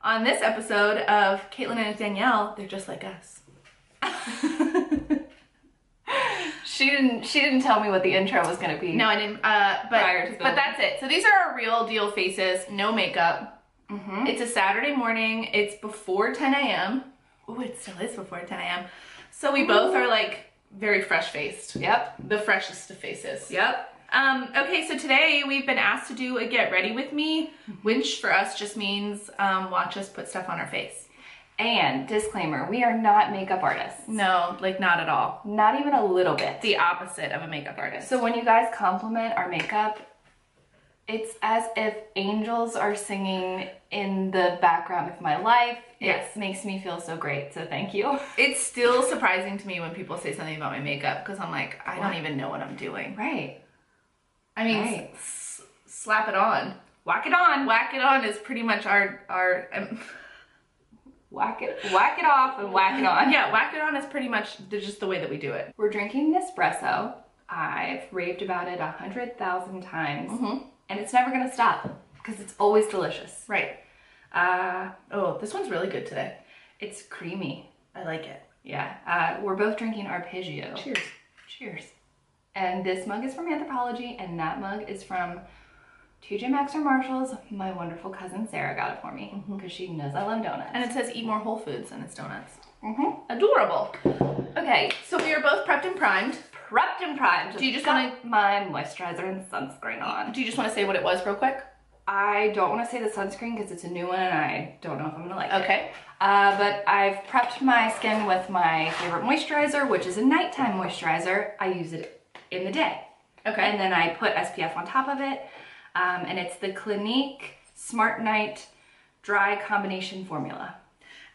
On this episode of Caitlin and Danielle, they're just like us. She didn't tell me what the intro was gonna be. No, I didn't. But that's it. So these are our real deal faces, no makeup. It's a Saturday morning. It's before 10 a.m. Oh, it still is before 10 a.m. So we both are like very fresh faced. Yep. The freshest of faces. Yep. Okay, so today we've been asked to do a get ready with me, which for us just means watch us put stuff on our face. And disclaimer, we are not makeup artists. No, like not at all. Not even a little bit. The opposite of a makeup artist. So when you guys compliment our makeup, it's as if angels are singing in the background of my life. Yes. It makes me feel so great, so thank you. It's still surprising to me when people say something about my makeup because I'm like, I don't even know what I'm doing. Right. I mean, slap it on. Whack it on. Whack it on is pretty much our whack it off and whack it on. Yeah, whack it on is pretty much just the way that we do it. We're drinking Nespresso. I've raved about it 100,000 times, and it's never gonna stop because it's always delicious. Right. Oh, this one's really good today. It's creamy. I like it. Yeah. We're both drinking Arpeggio. Cheers. Cheers. And this mug is from Anthropologie, and that mug is from TJ Maxx or Marshalls. My wonderful cousin Sarah got it for me because she knows I love donuts. And it says eat more Whole Foods and it's donuts. Adorable. Okay, so we are both prepped and primed. Prepped and primed. Do you just want my moisturizer and sunscreen on? Do you just want to say what it was real quick? I don't want to say the sunscreen because it's a new one and I don't know if I'm gonna like it. Okay. But I've prepped my skin with my favorite moisturizer, which is a nighttime moisturizer. I use it in the day. Okay. And then I put SPF on top of it. And it's the Clinique Smart Night Dry Combination Formula.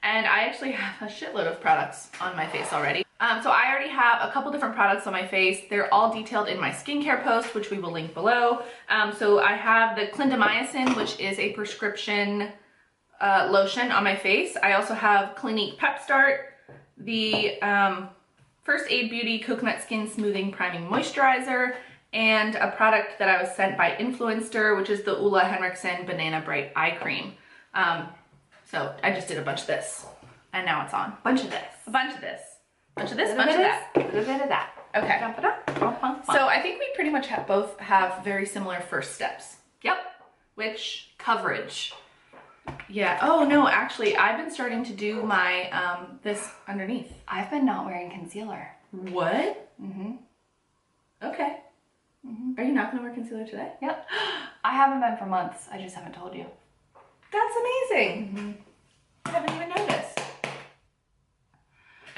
And I actually have a shitload of products on my face already. So I already have a couple different products on my face. They're all detailed in my skincare post, which we will link below. So I have the clindamycin, which is a prescription lotion on my face. I also have Clinique Pep-Start, the First Aid Beauty Coconut Skin Smoothing Priming Moisturizer, and a product that I was sent by Influencer, which is the Ulla Henriksen Banana Bright Eye Cream. So I just did a bunch of this, and now it's on. Bunch of this. A bunch of this. Bunch of this, bunch of that. A little bit of that. Okay. So I think we pretty much both have very similar first steps. Yep. Which, coverage. Yeah. Oh no, actually, I've been starting to do my this underneath. I've been not wearing concealer. What? Okay. Are you not gonna wear concealer today? Yep. I haven't been for months. I just haven't told you. That's amazing. I haven't even noticed.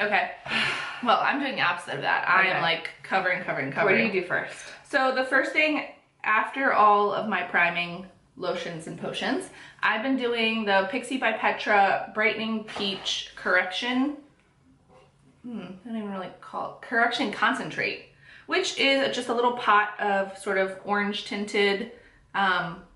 Okay. Well, I'm doing the opposite of that. I am like covering. What do you do first? So the first thing after all of my priming lotions and potions, I've been doing the Pixi by Petra Brightening Peach Correction. I don't even really call it Correction Concentrate, which is just a little pot of sort of orange tinted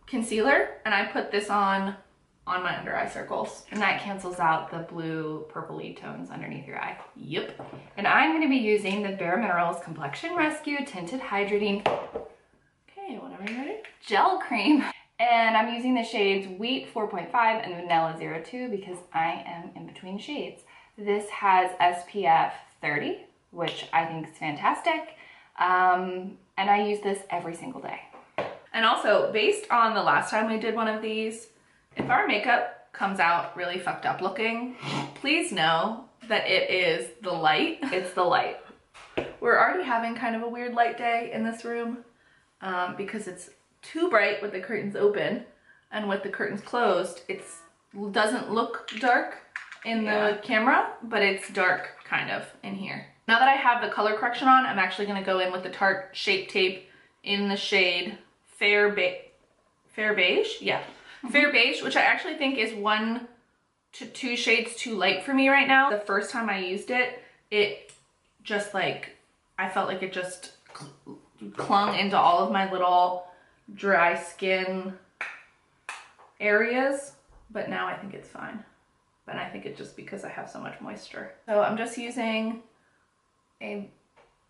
concealer, and I put this on my under eye circles. And that cancels out the blue purpley tones underneath your eye. Yep. And I'm going to be using the BareMinerals Complexion Rescue Tinted Hydrating Okay, whenever you're ready. Gel Cream. And I'm using the shades Wheat 4.5 and Vanilla 02 because I am in between shades. This has SPF 30, which I think is fantastic. And I use this every single day. And also, based on the last time we did one of these, if our makeup comes out really fucked up looking, please know that it is the light. It's the light. We're already having kind of a weird light day in this room because it's too bright with the curtains open, and with the curtains closed, it doesn't look dark in the camera, but it's dark kind of in here. Now that I have the color correction on, I'm actually going to go in with the Tarte Shape Tape in the shade Fair Beige? Yeah. Fair Beige, which I actually think is 1 to 2 shades too light for me right now. The first time I used it, it just like, I felt like it just clung into all of my little dry skin areas, but now I think it's fine. But I think it's just because I have so much moisture. So I'm just using a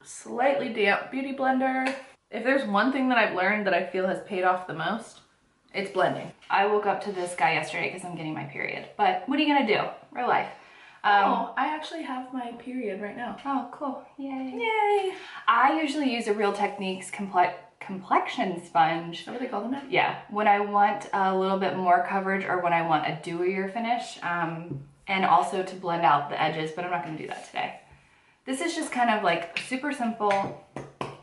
slightly damp beauty blender. If there's one thing that I've learned that I feel has paid off the most, It's blending. I woke up to this guy yesterday because I'm getting my period. But what are you gonna do? Real life. Oh, I actually have my period right now. Oh, cool. Yay. Yay. I usually use a Real Techniques complexion sponge. Is that what they call them now? Yeah, when I want a little bit more coverage or when I want a dewier finish, and also to blend out the edges, but I'm not gonna do that today. This is just kind of like a super simple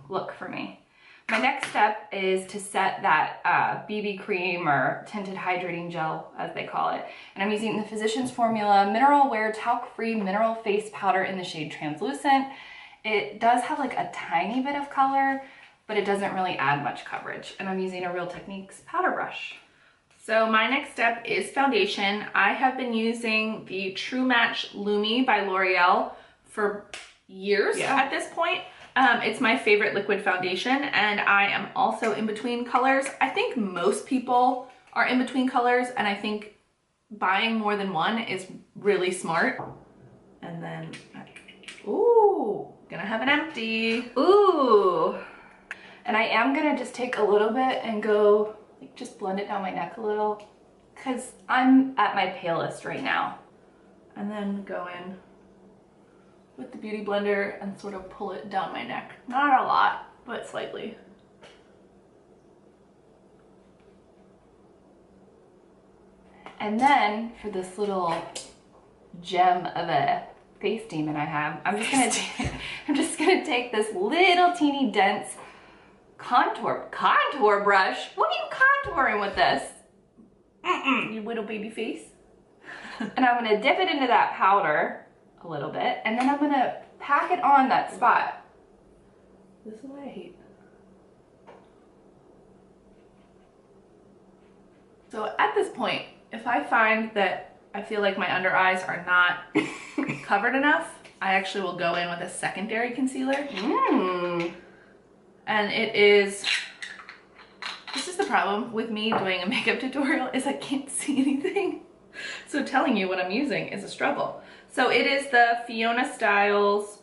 look for me. My next step is to set that BB cream or tinted hydrating gel, as they call it. And I'm using the Physicians Formula Mineral Wear Talc-Free Mineral Face Powder in the shade Translucent. It does have like a tiny bit of color, but it doesn't really add much coverage. And I'm using a Real Techniques powder brush. So my next step is foundation. I have been using the True Match Lumi by L'Oreal for years at this point. It's my favorite liquid foundation, and I am also in between colors. I think most people are in between colors, and I think buying more than one is really smart. And then, ooh, gonna have an empty. Ooh. And I am gonna just take a little bit and go, like, just blend it down my neck a little, because I'm at my palest right now. And then go in with the Beauty Blender and sort of pull it down my neck. Not a lot, but slightly. And then for this little gem of a face demon I have, I'm just gonna take this little teeny dense contour brush. What are you contouring with this? Your little baby face. And I'm gonna dip it into that powder a little bit, and then I'm gonna pack it on that spot. This is what I hate. So at this point, if I find that I feel like my under eyes are not covered enough, I actually will go in with a secondary concealer. And it is, this is the problem with me doing a makeup tutorial, is I can't see anything. So telling you what I'm using is a struggle. So it is the Fiona Styles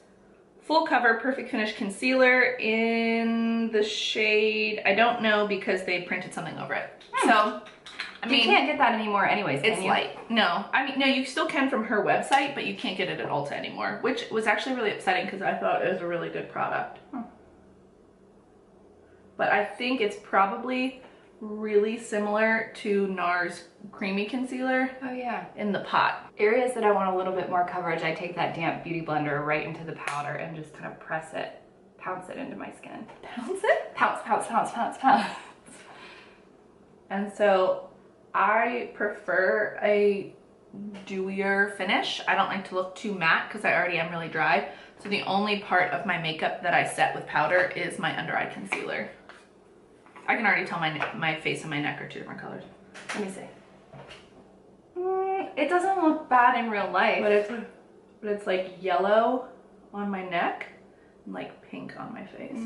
Full Cover Perfect Finish Concealer in the shade, I don't know because they printed something over it. So, I mean, you can't get that anymore anyways, it's light. No, I mean, no, you still can from her website, but you can't get it at Ulta anymore, which was actually really upsetting because I thought it was a really good product. But I think it's probably really similar to NARS Creamy Concealer. Oh yeah. In the pot. Areas that I want a little bit more coverage, I take that damp Beauty Blender right into the powder and just kind of press it, pounce it into my skin. Pounce it? Pounce, pounce, pounce, pounce, pounce. And so I prefer a dewier finish. I don't like to look too matte because I already am really dry. So the only part of my makeup that I set with powder is my under eye concealer. I can already tell my face and my neck are two different colors. Let me see. It doesn't look bad in real life. But it's like yellow on my neck and like pink on my face.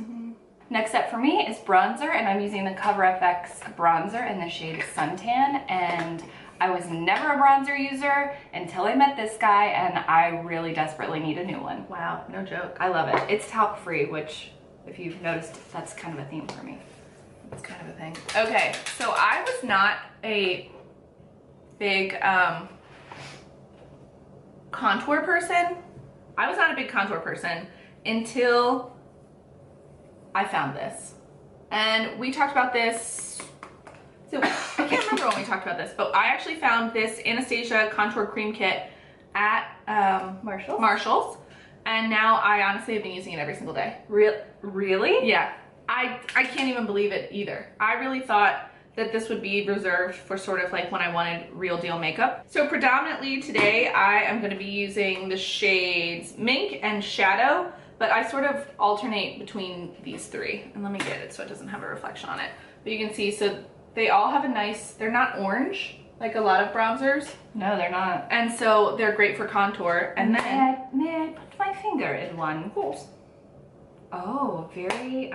Next up for me is bronzer, and I'm using the CoverFX bronzer in the shade Suntan. And I was never a bronzer user until I met this guy, and I really desperately need a new one. Wow, no joke. I love it. It's talc-free, which, if you've noticed, that's kind of a theme for me. It's kind of a thing. Okay, so I was not a big contour person. I was not a big contour person until I found this. And we talked about this, so I can't remember when we talked about this, but I actually found this Anastasia Contour Cream Kit at Marshall's. And now I honestly have been using it every single day. Really? Yeah. I can't even believe it either. I really thought that this would be reserved for sort of like when I wanted real deal makeup. So predominantly today I am going to be using the shades Mink and Shadow, but I sort of alternate between these three. And let me get it so it doesn't have a reflection on it. But you can see, so they all have a nice, they're not orange like a lot of bronzers. No, they're not. And so they're great for contour. And then may I put my finger in one? Of course. Oh, very,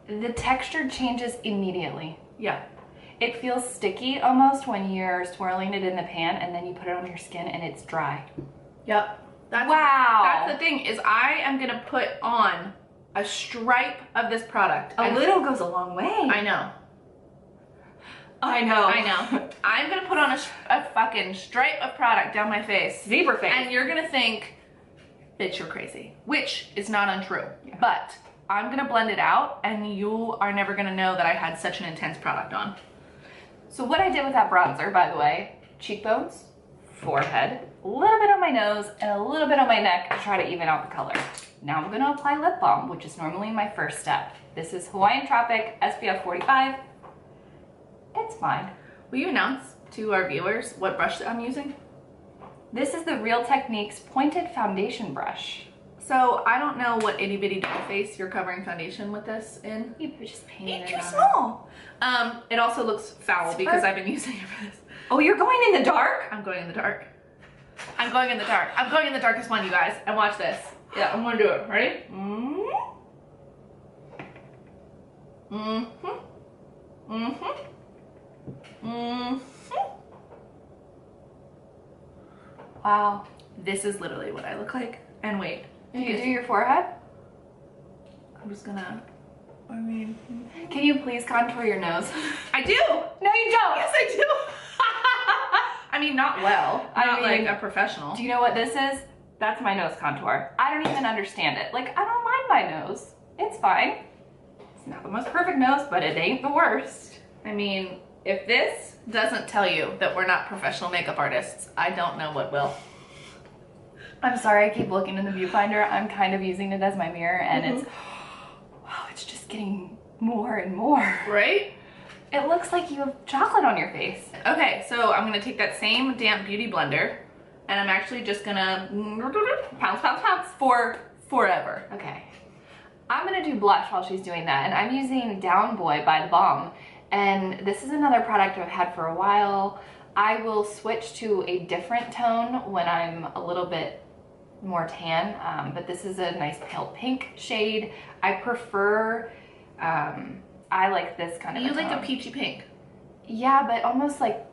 the texture changes immediately. Yeah. It feels sticky almost when you're swirling it in the pan and then you put it on your skin and it's dry. Yep. Wow. That's the thing, is I am gonna put on a stripe of this product. A little goes a long way. I know. I know. I know. I'm gonna put on a fucking stripe of product down my face. Zebra face. And you're gonna think, bitch, you're crazy. Which is not untrue. Yeah. But I'm gonna blend it out and you are never gonna know that I had such an intense product on. So what I did with that bronzer, by the way, cheekbones, forehead, a little bit on my nose, and a little bit on my neck to try to even out the color. Now I'm gonna apply lip balm, which is normally my first step. This is Hawaiian Tropic, SPF 45. It's fine. Will you announce to our viewers what brush I'm using? This is the Real Techniques Pointed Foundation Brush. So I don't know what itty bitty doll face you're covering foundation with this in. You just painted It's it too on. small. It also looks foul It's because perfect. I've been using it for this. Oh, you're going in the dark? I'm going in the dark. I'm going in the dark. I'm going in the darkest one, you guys. And watch this. Yeah, I'm gonna do it. Ready? Wow. This is literally what I look like. And wait. Did you do your forehead? I'm just gonna, Can you please contour your nose? I do! No, you don't. Yes, I do! I mean, not well. Not mean, like a professional. Do you know what this is? That's my nose contour. I don't even understand it. Like, I don't mind my nose. It's fine. It's not the most perfect nose, but it ain't the worst. I mean, if this doesn't tell you that we're not professional makeup artists, I don't know what will. I'm sorry, I keep looking in the viewfinder. I'm kind of using it as my mirror, and it's just getting more and more. Right? It looks like you have chocolate on your face. Okay, so I'm gonna take that same damp beauty blender, and I'm actually just gonna pounce, pounce, pounce for forever. Okay. I'm gonna do blush while she's doing that, and I'm using Down Boy by theBalm. And this is another product I've had for a while. I will switch to a different tone when I'm a little bit more tan, but this is a nice pale pink shade. I prefer, I like this kind of You a like tone. a peachy pink. Yeah, but almost like,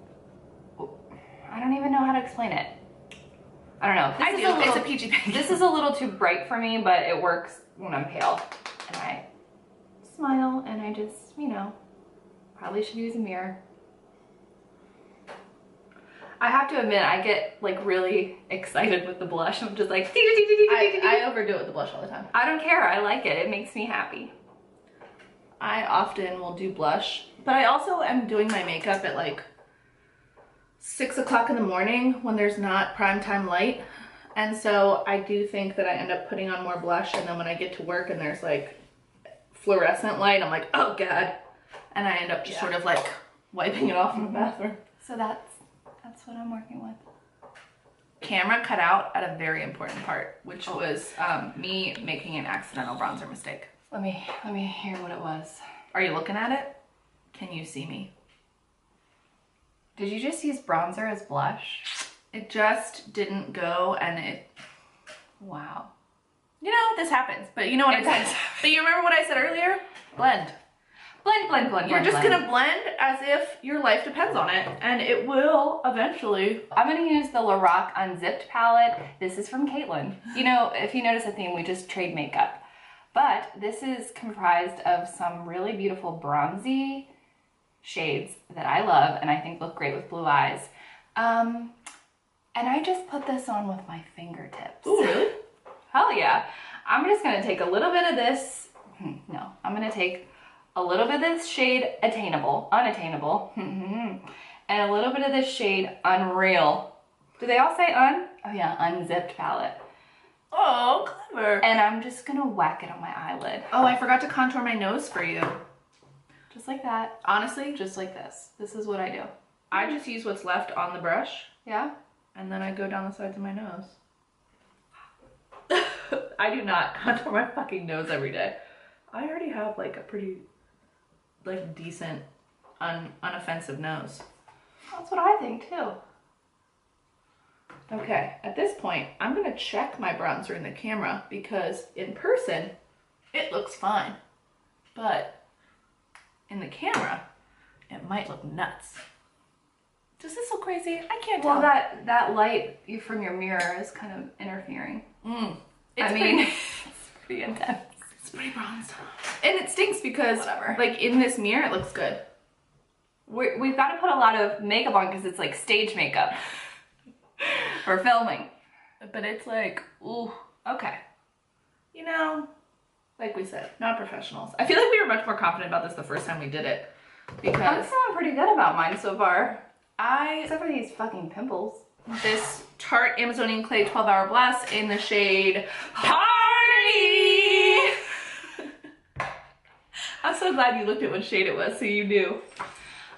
I don't even know how to explain it. I don't know. I do. It's a peachy pink. This is a little too bright for me, but it works when I'm pale. And I smile and I just, you know, probably should use a mirror. I have to admit, I get like really excited with the blush. I'm just like, I overdo it with the blush all the time. I don't care. I like it. It makes me happy. I often will do blush, but I also am doing my makeup at like 6 o'clock in the morning when there's not prime time light. And so I do think that I end up putting on more blush, and then when I get to work and there's like fluorescent light, I'm like, oh God. And I end up just sort of like wiping it off in the bathroom. So that's what I'm working with. Camera cut out at a very important part, which was me making an accidental bronzer mistake. Let me hear what it was. Are you looking at it? Can you see me? Did you just use bronzer as blush? It just didn't go, and it, Wow. you know, this happens, but you know what I said. But you remember what I said earlier? Blend. Blend, blend, blend, You're blend, just blend. gonna blend as if your life depends on it, and it will eventually. I'm gonna use the Lorac Unzipped palette. This is from Caitlin. You know, if you notice a theme, we just trade makeup. But this is comprised of some really beautiful bronzy shades that I love and I think look great with blue eyes. And I just put this on with my fingertips. Ooh, really? Hell yeah. I'm just gonna take a little bit of this. No, I'm gonna take a little bit of this shade Unattainable, and a little bit of this shade Unreal. Do they all say un? Oh yeah, Unzipped palette. Oh, clever. And I'm just gonna whack it on my eyelid. Oh, I forgot to contour my nose for you. Just like that. Honestly, Just like this. This is what I do. I just use what's left on the brush, Yeah? and then I go down the sides of my nose. I do not contour my fucking nose every day. I already have like a pretty, like, decent, unoffensive nose. That's what I think too. Okay, at this point, I'm gonna check my bronzer in the camera because in person, it looks fine. But in the camera, it might look nuts. Does this look crazy? I can't tell. Well, that light from your mirror is kind of interfering. It's I mean, it's pretty intense. It's pretty bronzed. And it stinks because Whatever. like in this mirror, it looks good. We've got to put a lot of makeup on because it's like stage makeup for filming. But it's like, ooh, okay. You know, like we said, not professionals. I feel like we were much more confident about this the first time we did it. Because I'm feeling pretty good about mine so far. I, Except for these fucking pimples. this Tarte Amazonian Clay 12-Hour Blast in the shade Party! I'm so glad you looked at what shade it was so you knew.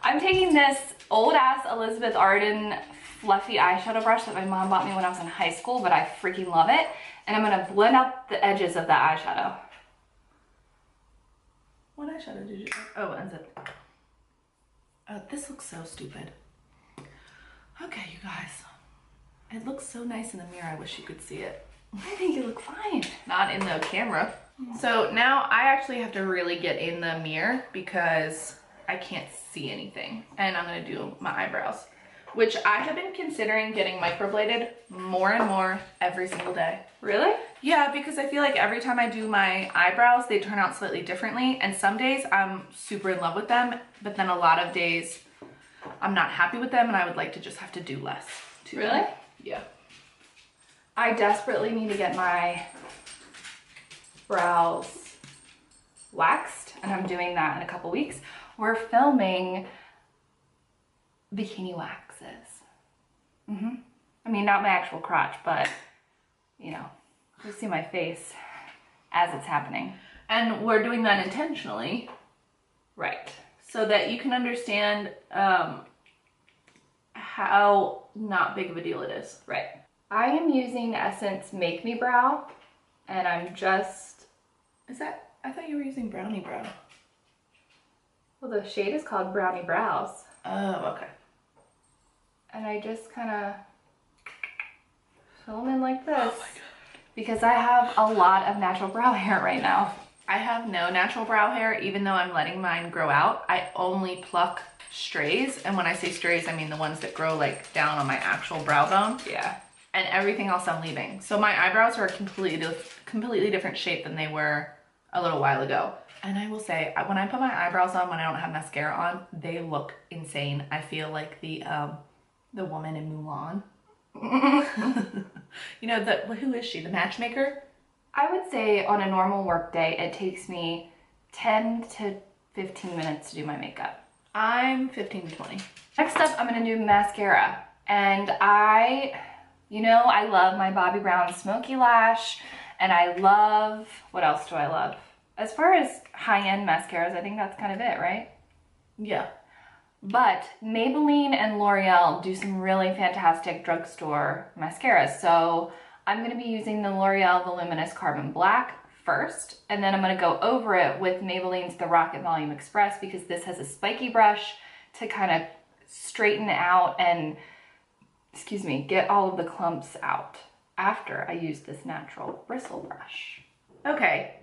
I'm taking this old ass Elizabeth Arden fluffy eyeshadow brush that my mom bought me when I was in high school, but I freaking love it. And I'm gonna blend out the edges of that eyeshadow. What eyeshadow did you, oh, Unzipped. Oh, this looks so stupid. Okay, you guys. It looks so nice in the mirror, I wish you could see it. I think you look fine. Not in the camera. So now I actually have to really get in the mirror because I can't see anything. And I'm gonna do my eyebrows, which I have been considering getting microbladed more and more every single day. Really? Yeah, because I feel like every time I do my eyebrows, they turn out slightly differently. And some days I'm super in love with them, but then a lot of days I'm not happy with them and I would like to just have to do less to them. Really? Yeah. I desperately need to get my brows waxed, and I'm doing that in a couple weeks. We're filming bikini waxes. I mean, not my actual crotch, but you know, you see my face as it's happening. And we're doing that intentionally. Right. So that you can understand how not big of a deal it is. Right. I am using Essence Make Me Brow, and I'm just... Is that... I thought you were using Brownie Brow. Well, the shade is called Brownie Brows. Oh, okay. And I just kind of fill them in like this. Oh my God. Because I have a lot of natural brow hair right now. I have no natural brow hair, even though I'm letting mine grow out. I only pluck strays, and when I say strays, I mean the ones that grow like down on my actual brow bone. Yeah. And everything else I'm leaving. So my eyebrows are a completely different shape than they were a little while ago. And I will say, when I put my eyebrows on when I don't have mascara on, they look insane. I feel like the woman in Mulan. You know, who is she? The matchmaker? I would say on a normal work day, it takes me 10 to 15 minutes to do my makeup. I'm 15 to 20. Next up, I'm gonna do mascara. And you know, I love my Bobbi Brown Smoky Lash, and I love, what else do I love? As far as high-end mascaras, I think that's kind of it, right? Yeah. But Maybelline and L'Oreal do some really fantastic drugstore mascaras. So I'm going to be using the L'Oreal Voluminous Carbon Black first, and then I'm going to go over it with Maybelline's The Rocket Volume Express because this has a spiky brush to kind of straighten out and, excuse me, get all of the clumps out after I use this natural bristle brush. Okay.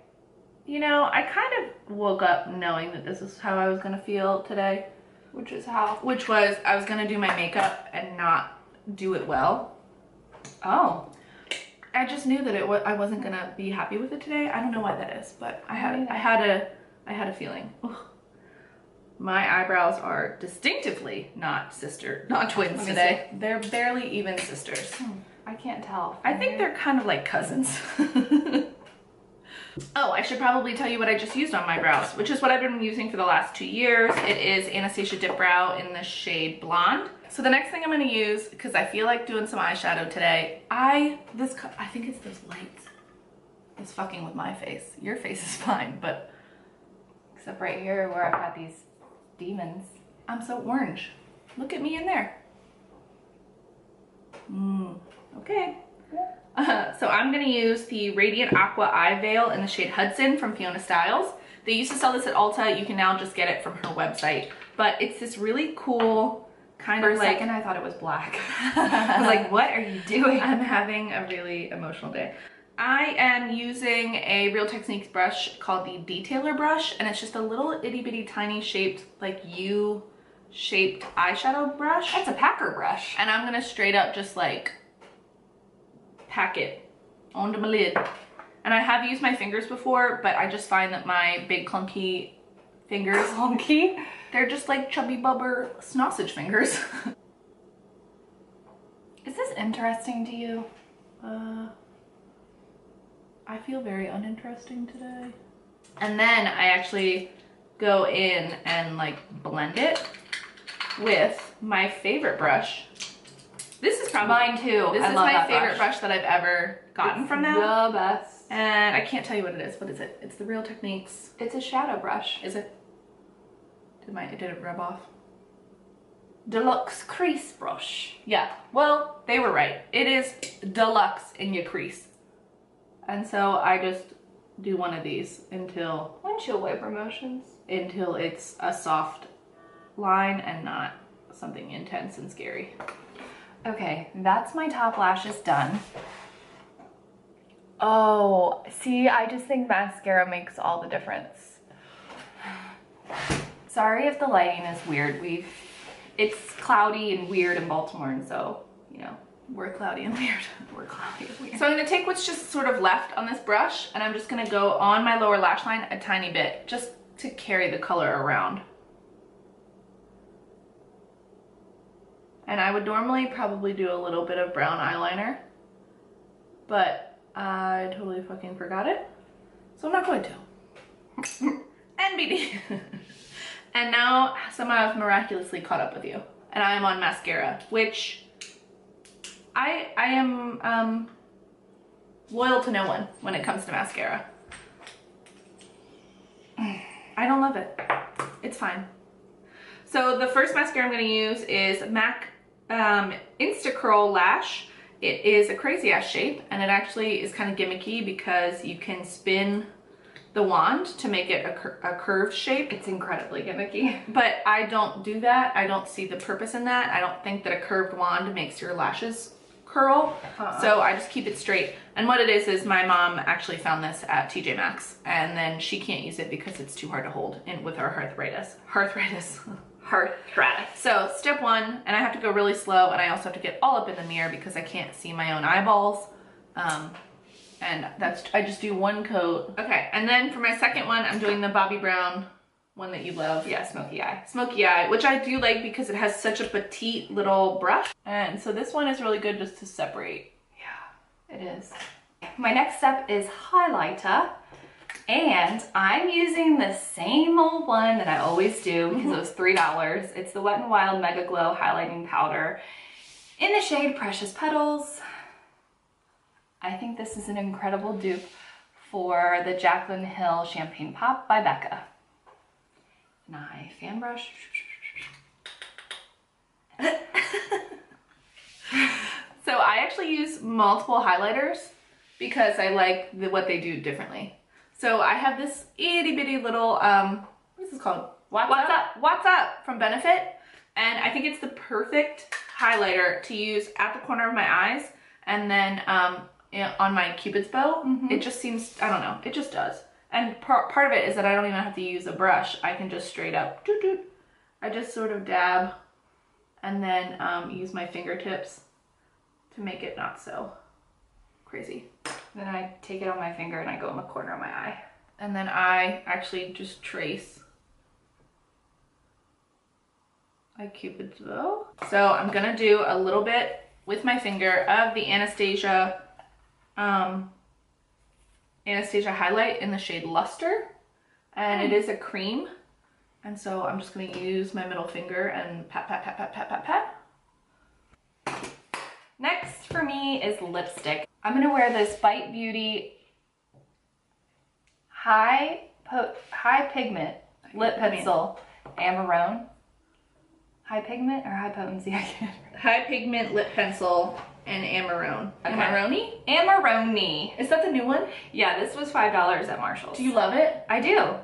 You know, I kind of woke up knowing that this is how I was going to feel today. Which is how? Which was, I was going to do my makeup and not do it well. Oh. I just knew that I wasn't going to be happy with it today. I don't know why that is, but I had a feeling. Ugh. My eyebrows are distinctively not twins today. They're barely even sisters. I can't tell. I think they're kind of like cousins. Oh, I should probably tell you what I just used on my brows, which is what I've been using for the last 2 years. It is Anastasia Dip Brow in the shade Blonde. So the next thing I'm going to use, because I feel like doing some eyeshadow today, I think it's those lights. It's fucking with my face. Your face is fine, but... Except right here where I've got these demons. I'm so orange. Look at me in there. Okay. So I'm going to use the Radiant Aqua Eye Veil in the shade Hudson from Fiona Styles. They used to sell this at Ulta. You can now just get it from her website. But it's this really cool kind of like... For a second, I thought it was black. I was like, what are you doing? I'm having a really emotional day. I am using a Real Techniques brush called the Detailer brush. And it's just a little itty bitty tiny shaped, like U-shaped eyeshadow brush. That's a packer brush. And I'm going to straight up just like... pack it onto my lid And I have used my fingers before, but I just find that my big clunky fingers, they're just like chubby bubber sausage fingers. Is this interesting to you? I feel very uninteresting today. And then I actually go in and like blend it with my favorite brush. This is probably mine too. This is my favorite brush that I've ever gotten from them. The best. And I can't tell you what it is. What is it? It's the Real Techniques. It's a shadow brush. Is it? Did it rub off? Deluxe crease brush. Yeah. Well, they were right. It is deluxe in your crease. And so I just do one of these until windshield wiper motions. Until it's a soft line and not something intense and scary. Okay, that's my top lashes done. Oh, see, I just think mascara makes all the difference. Sorry if the lighting is weird. It's cloudy and weird in Baltimore, and so, you know, we're cloudy and weird. We're cloudy and weird. So I'm gonna take what's just sort of left on this brush, and I'm just gonna go on my lower lash line a tiny bit, just to carry the color around. And I would normally probably do a little bit of brown eyeliner, but I totally fucking forgot it, so I'm not going to. NBD. And now somehow I've miraculously caught up with you, and I am on mascara, which I am loyal to no one when it comes to mascara. I don't love it. It's fine. So the first mascara I'm going to use is MAC Insta Curl Lash. It is a crazy ass shape, and it actually is kind of gimmicky because you can spin the wand to make it a curved shape. It's incredibly gimmicky. But I don't do that. I don't see the purpose in that. I don't think that a curved wand makes your lashes curl. So I just keep it straight. And what it is my mom actually found this at TJ Maxx, and then she can't use it because it's too hard to hold in with her arthritis. So step one, and I have to go really slow, and I also have to get all up in the mirror because I can't see my own eyeballs. And I just do one coat. Okay, and then for my second one, I'm doing the Bobbi Brown one that you love. Yeah, Smoky Eye. Smoky Eye, which I do like because it has such a petite little brush. And so this one is really good just to separate. Yeah, it is. My next step is highlighter. And I'm using the same old one that I always do because it was $3. It's the Wet n Wild MegaGlo Highlighting Powder in the shade Precious Petals. I think this is an incredible dupe for the Jaclyn Hill Champagne Pop by Becca. And I fan brush. So I actually use multiple highlighters because I like what they do differently. So I have this itty bitty little, what is this called? What's Up from Benefit. And I think it's the perfect highlighter to use at the corner of my eyes. And then on my Cupid's bow, it just seems, I don't know, it just does. And part of it is that I don't even have to use a brush. I can just straight up, I just sort of dab and then use my fingertips to make it not so crazy. Then I take it on my finger and I go in the corner of my eye. And then I actually just trace my Cupid's bow. So I'm gonna do a little bit with my finger of the Anastasia highlight in the shade Luster. And it is a cream. And so I'm just gonna use my middle finger and pat, pat, pat, pat, pat, pat, pat. Next for me is lipstick. I'm gonna wear this Bite Beauty High Pigment Lip Pencil Amarone. High Pigment or High Potency? I can't remember. High Pigment Lip Pencil and Amarone. Okay. Amarone? Amarone. Is that the new one? Yeah, this was $5 at Marshall's. Do you love it? I do.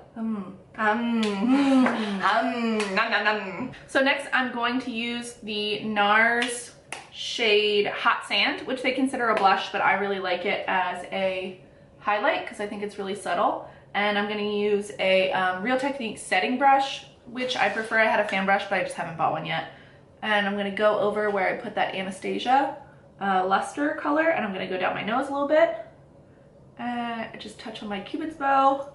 So next I'm going to use the NARS shade Hot Sand, which they consider a blush, but I really like it as a highlight because I think it's really subtle. And I'm going to use a Real Techniques setting brush, which I prefer. I had a fan brush, but I just haven't bought one yet. And I'm going to go over where I put that Anastasia Luster color, and I'm going to go down my nose a little bit I just touch on my Cupid's bow,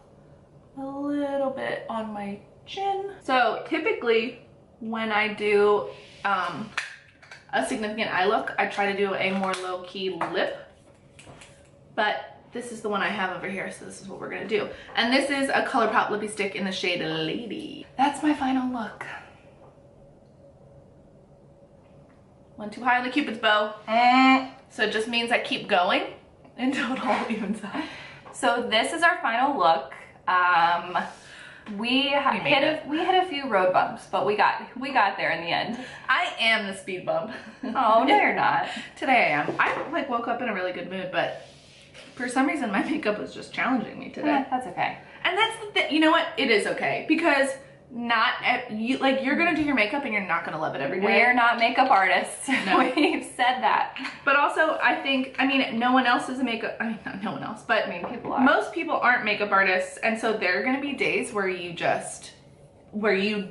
a little bit on my chin. So typically when I do a significant eye look, I try to do a more low-key lip, but this is the one I have over here, so this is what we're gonna do. And this is a ColourPop lippy stick in the shade Lady. That's my final look. Went too high on the Cupid's bow. So it just means I keep going until it all evens out. So this is our final look. We hit a few road bumps, but we got there in the end. I am the speed bump. Oh, no you're not. Today I am. I like woke up in a really good mood, but for some reason my makeup was just challenging me today. Yeah, that's okay. And that's the thing, you know what? It is okay, because you're gonna do your makeup and you're not gonna love it every day. We're not makeup artists. No. We've said that. But also, I mean, no one else is a makeup, not no one else, but people are. Most people aren't makeup artists, and so there are gonna be days where you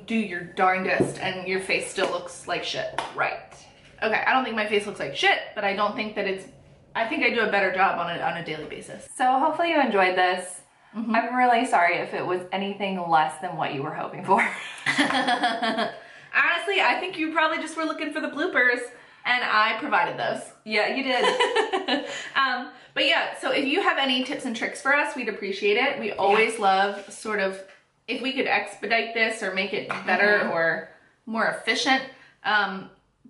do your darndest and your face still looks like shit. Right. Okay, I don't think my face looks like shit, but I don't think that I think I do a better job on a daily basis. So hopefully you enjoyed this. I'm really sorry if it was anything less than what you were hoping for. Honestly, I think you probably just were looking for the bloopers, and I provided those. Yeah, you did. But yeah, so if you have any tips and tricks for us, we'd appreciate it. We always love sort of, if we could expedite this or make it better or more efficient.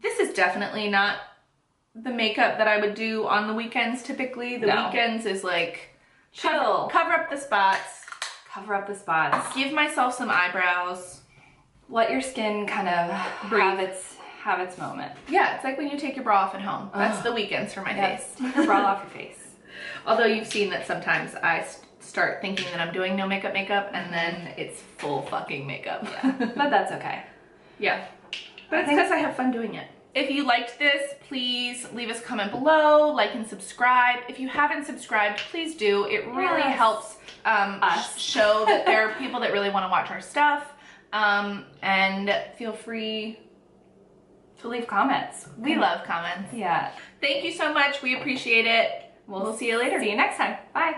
This is definitely not the makeup that I would do on the weekends typically. The weekends is like, chill. Cover up the spots. Cover up the spots. Give myself some eyebrows. Let your skin kind of have its moment. Yeah, it's like when you take your bra off at home. That's the weekends for my face. Take your bra off your face. Although you've seen that sometimes I start thinking that I'm doing no makeup and then it's full fucking makeup. Yeah, but that's okay. Yeah, but it's because I have fun doing it. If you liked this, please leave us a comment below, like and subscribe. If you haven't subscribed, please do. It really helps us show that there are people that really want to watch our stuff. And feel free to leave comments. We love comments. Yeah. Thank you so much. We appreciate it. We'll see you later. See you next time. Bye.